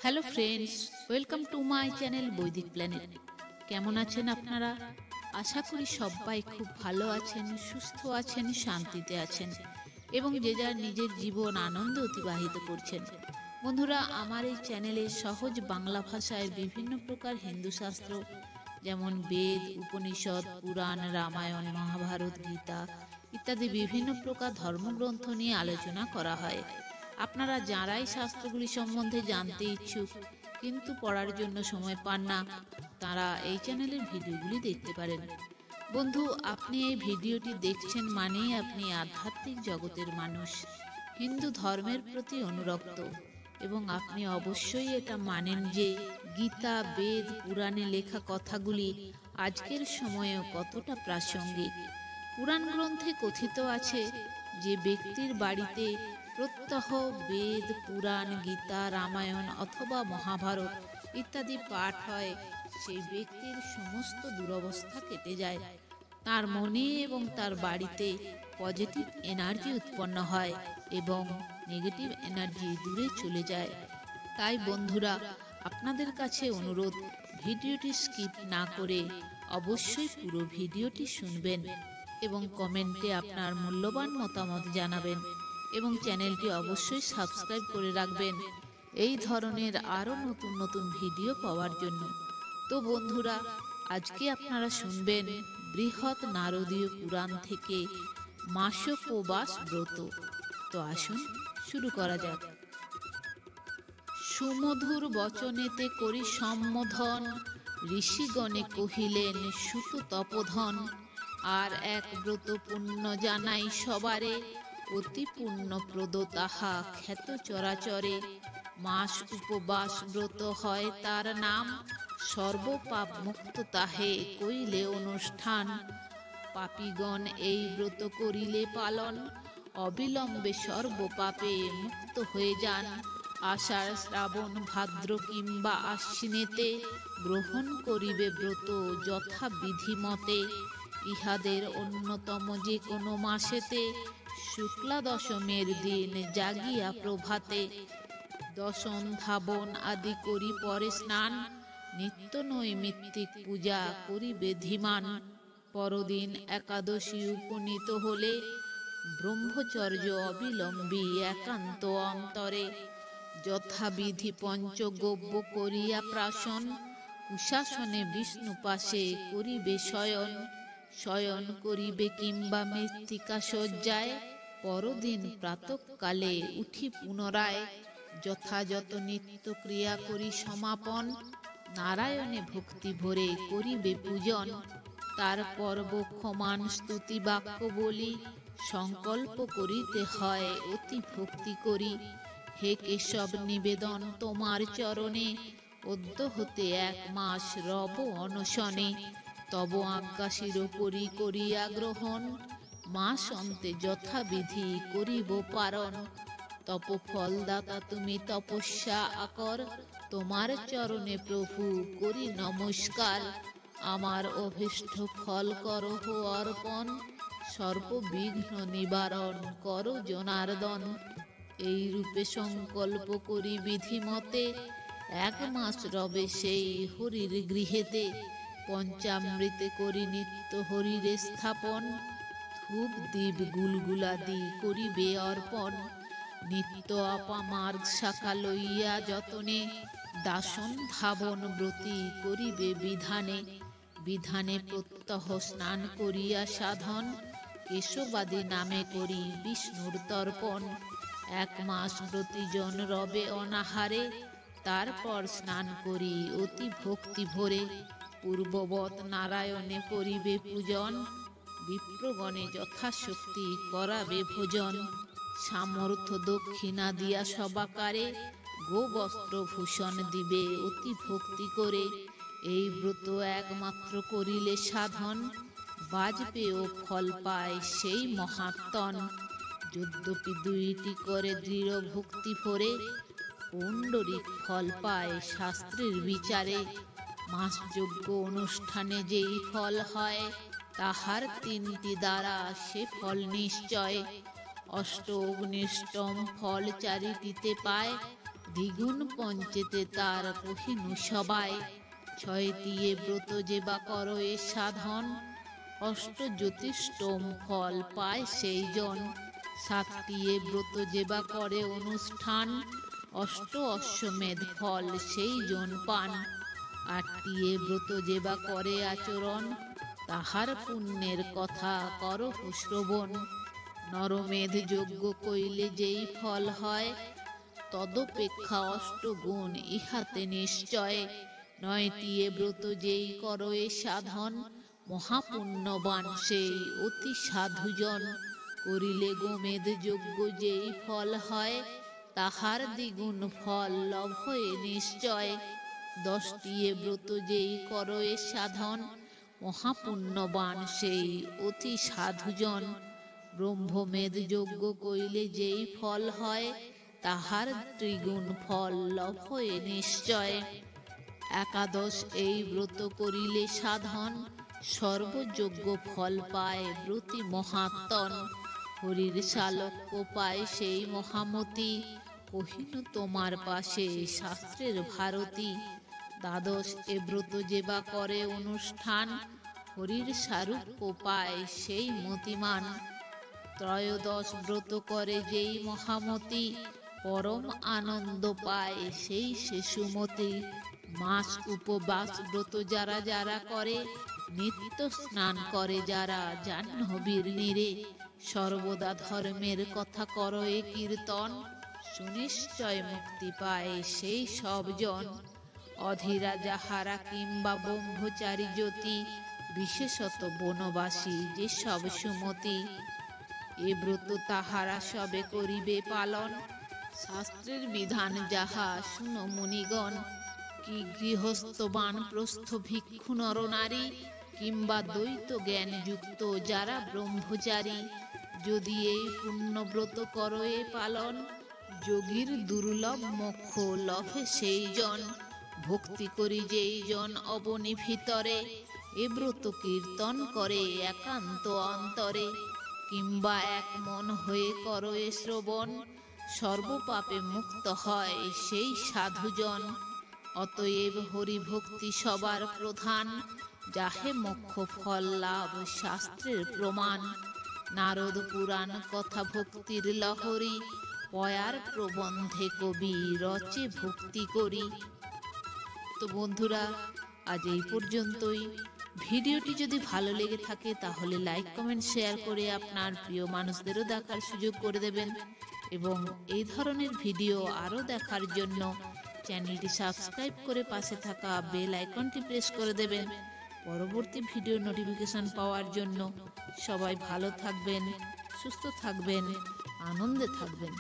Hello friends, welcome to my channel বৈদিক planet. কেমন আছেন আপনারা? আশা করি সবাই খুব ভালো আছেন, সুস্থ আছেন, শান্তিতে আছেন এবং যে যার নিজের জীবন আনন্দে অতিবাহিত করছেন। বন্ধুরা, আমার এই চ্যানেলে সহজ বাংলা ভাষায় বিভিন্ন প্রকার হিন্দু শাস্ত্র যেমন বেদ, উপনিষদ, পুরাণ, রামায়ণ, মহাভারত, গীতা ইত্যাদি বিভিন্ন প্রকার ধর্মগ্রন্থ নিয়ে আলোচনা করা হয়। আপনারা যারাই শাস্ত্রগুলি সম্বন্ধে জানতে ইচ্ছুক কিন্তু পড়ার জন্য সময় পান না, তারা এই চ্যানেলের ভিডিওগুলি দেখতে পারেন। বন্ধু, আপনি এই ভিডিওটি দেখছেন মানেই আপনি আধ্যাত্মিক জগতের মানুষ, হিন্দু ধর্মের প্রতি অনুরক্ত এবং আপনি অবশ্যই এটা মানেন যে গীতা, বেদ, পুরাণে লেখা কথাগুলি আজকের সময়েও কতটা প্রাসঙ্গিক। পুরাণ গ্রন্থে কথিত আছে যে ব্যক্তির বাড়িতে প্রত্যহ বেদ, পুরাণ, গীতা, রামায়ণ অথবা মহাভারত ইত্যাদি পাঠ হয়, সেই ব্যক্তির সমস্ত দুরবস্থা কেটে যায়। তার মনে এবং তার বাড়িতে পজিটিভ এনার্জি উৎপন্ন হয় এবং নেগেটিভ এনার্জি দূরে চলে যায়। তাই বন্ধুরা, আপনাদের কাছে অনুরোধ, ভিডিওটি স্কিপ না করে অবশ্যই পুরো ভিডিওটি শুনবেন এবং কমেন্টে আপনার মূল্যবান মতামত জানাবেন এবং চ্যানেলটি অবশ্যই সাবস্ক্রাইব করে রাখবেন এই ধরনের আরও নতুন নতুন ভিডিও পাওয়ার জন্য। তো বন্ধুরা, আজকে আপনারা শুনবেন বৃহৎ নারদীয় পুরাণ থেকে মাসোপবাস ব্রত। তো আসুন শুরু করা যাক। সুমধুর বচনেতে করি সম্বোধন, ঋষিগণে কহিলেন সুত তপোধন। আর এক ব্রত পুণ্য জানাই সবারে, অতি পুণ্যপ্রদ তাহা খ্যাত চরাচরে। মাস উপবাস ব্রত হয় তার নাম, সর্বপাপ মুক্ত তাহে কইলে অনুষ্ঠান। পাপীগণ এই ব্রত করিলে পালন, অবিলম্বে সর্বপাপে মুক্ত হয়ে যান। আষাঢ়, শ্রাবণ, ভাদ্র কিংবা আশ্বিনেতে গ্রহণ করিবে ব্রত যথা বিধিমতে। ইহাদের অন্যতম যে কোনো মাসেতে, শুক্লা দশমের দিন জাগিয়া প্রভাতে। দশম, ধাবন আদি করি পরে স্নান, নিত্য নৈমিত্তিক পূজা করিবে ধীমান। পরদিন একাদশী উপনীত হলে, ব্রহ্মচর্য অবিলম্বী একান্ত অন্তরে। যথাবিধি পঞ্চগব্য করিয়া প্রাশন, কুশাসনে বিষ্ণু পাশে করিবে শয়ন। শয়ন করিবে কিংবা মৃত্তিকা শয্যায়, পরদিন প্রাতঃকালে উঠি পুনরায়। যথাযথ নিত্য ক্রিয়া করি সমাপন, নারায়ণে ভক্তি ভরে করিবে পূজন। তারপর বক্ষমান স্তুতি বাক্য বলি, সংকল্প করিতে হয় অতি ভক্তি করি। হে কেশব, নিবেদন তোমার চরণে, অদ্য হতে 1 মাস রব অনশনে। তব আজ্ঞা শিরোপরি করিয়া গ্রহণ, মাস অন্তে যথাবিধি করিব পারণ। তপফলদাতা তুমি তপস্যা আকর, তোমার চরণে প্রভু করি নমস্কার। আমার অভীষ্ট ফল করহ অর্পণ, সর্ববিঘ্ন নিবারণ করো জনার্দন। এই রূপে সংকল্প করি বিধিমতে, 1 মাস রবে সেই হরির গৃহেতে। পঞ্চামৃতে করি নিত্য হরির স্থাপন, ধূপ দীপ গুলগুলাদি করিবে অর্পণ। নিত্য আপামার শাখা লইয়া যতনে, দাসন ধাবন ব্রতী করিবে বিধানে। বিধানে প্রত্যহ স্নান করিয়া সাধন, কেশবাদী নামে করি বিষ্ণুর তর্পণ। 1 মাস ব্রতীজন রবে অনাহারে, তারপর স্নান করি অতি ভক্তি ভরে। পূর্ববৎ নারায়ণে করিবে পূজন, বিপ্রগণে যথাশক্তি করাবে ভোজন। সামর্থ্য দক্ষিণা দিয়া সবাকারে, গোবস্ত্র ভূষণ দিবে অতি ভক্তি করে। এই ব্রত একমাত্র করিলে সাধন, বাজপেয় ফল পায় সেই মহাত্মন। যদ্যপি 2টি করে দৃঢ় ভক্তি ভরে, পুণ্ডরিক ফল পায় শাস্ত্রের বিচারে। মাসযজ্ঞ অনুষ্ঠানে যেই ফল হয়, তাহার 3টি দ্বারা সে ফল নিশ্চয়। অষ্ট অগ্নিষ্টম ফল 4টিতে পায়, দ্বিগুণ পঞ্চেতে তার কহিনু সবাই, ছয়টিয়ে ব্রত যেবা করো এ সাধন, অষ্ট জ্যোতিষ্ঠম ফল পায় সেই জন, সাতটিয়ে ব্রত যেবা করে অনুষ্ঠান, অষ্ট অশ্বমেধ ফল সেই জন পান, আটটিয়ে ব্রত যেবা করে আচরণ, তাহার পুণ্যের কথা করো শ্রবণ, নরমেধ যজ্ঞ কইলে যেই ফল হয়, তদপেক্ষা অষ্টগুণ ইহাতে নিশ্চয়, নয়টিয়ে ব্রত যেই করো এ সাধন, মহাপুণ্যবান সেই অতি সাধুজন, করিলে গোমেধ যজ্ঞ যেই ফল হয়, তাহার দ্বিগুণ ফল লভ এ নিশ্চয়, দশটিয়ে ব্রত যেই করো এ সাধন, মহাপুণ্যবান সেই অতি সাধুজন, ব্রহ্মমেধ যজ্ঞ কইলে যেই ফল হয়, তাহার দ্বিগুণ ফল লভ এ নিশ্চয়, একাদশ এই ব্রত করিলে সাধন, সর্বযজ্ঞ ফল পায় ব্রতী মহাত্মন, হরির শালক্য পায় সেই মহামতি, কহিনু তোমার পাশে শাস্ত্রের ভারতী, দ্বাদশ এ ব্রত যেবা করে অনুষ্ঠান, হরির সারূপ্য পায় সেই মতিমান, ত্রয়োদশ ব্রত করে যেই মহামতি, পরম আনন্দ পায় সেই শিশুমতি, মাস উপবাস ব্রত যারা যারা করে, নিত্য স্নান করে যারা জাহ্নবীর নীরে, সর্বদা ধর্মের কথা করো এ কীর্তন, সুনিশ্চয় মুক্তি পায় সেই সব জন, অধীরা যাহারা কিংবা ব্রহ্মচারী জ্যোতি, বিশেষত বনবাসী যে সব সুমতি, এ ব্রত তাহারা সবে করিবে পালন, শাস্ত্রের বিধান যাহা শুনো মুনিগণ, কি গৃহস্থ বানপ্রস্থ ভিক্ষু নরনারী, কিংবা দ্বৈত জ্ঞান যুক্ত যারা ব্রহ্মচারী, যদি এই পুণ্যব্রত করো এ পালন, যোগীর দুর্লভ মোক্ষ লভে সেই জন, ভক্তি করি যেই জন অবনী ভিতরে, এ ব্রত কীর্তন করে একান্ত অন্তরে, কিংবা এক মন হয়ে করো এ শ্রবণ, সর্বপাপে মুক্ত হয় সেই সাধুজন, অতএব হরিভক্তি সবার প্রধান, যাহে মোক্ষ ফল লাভ শাস্ত্রের প্রমাণ, নারদ পুরাণ কথা ভক্তির লহরী, পয়ার প্রবন্ধে কবি রচে ভক্তি করি। তো বন্ধুরা, আজ এই পর্যন্তই। ভিডিওটি যদি ভালো লেগে থাকে তাহলে লাইক কমেন্ট শেয়ার করে আপনার প্রিয় মানুষদেরও দেখার সুযোগ করে দেবেন, এবং এই ধরনের ভিডিও আরও দেখার জন্য চ্যানেলটি সাবস্ক্রাইব করে পাশে থাকা বেল আইকনটি প্রেস করে দেবেন পরবর্তী ভিডিও নোটিফিকেশন পাওয়ার জন্য। সবাই ভালো থাকবেন, সুস্থ থাকবেন, আনন্দে থাকবেন।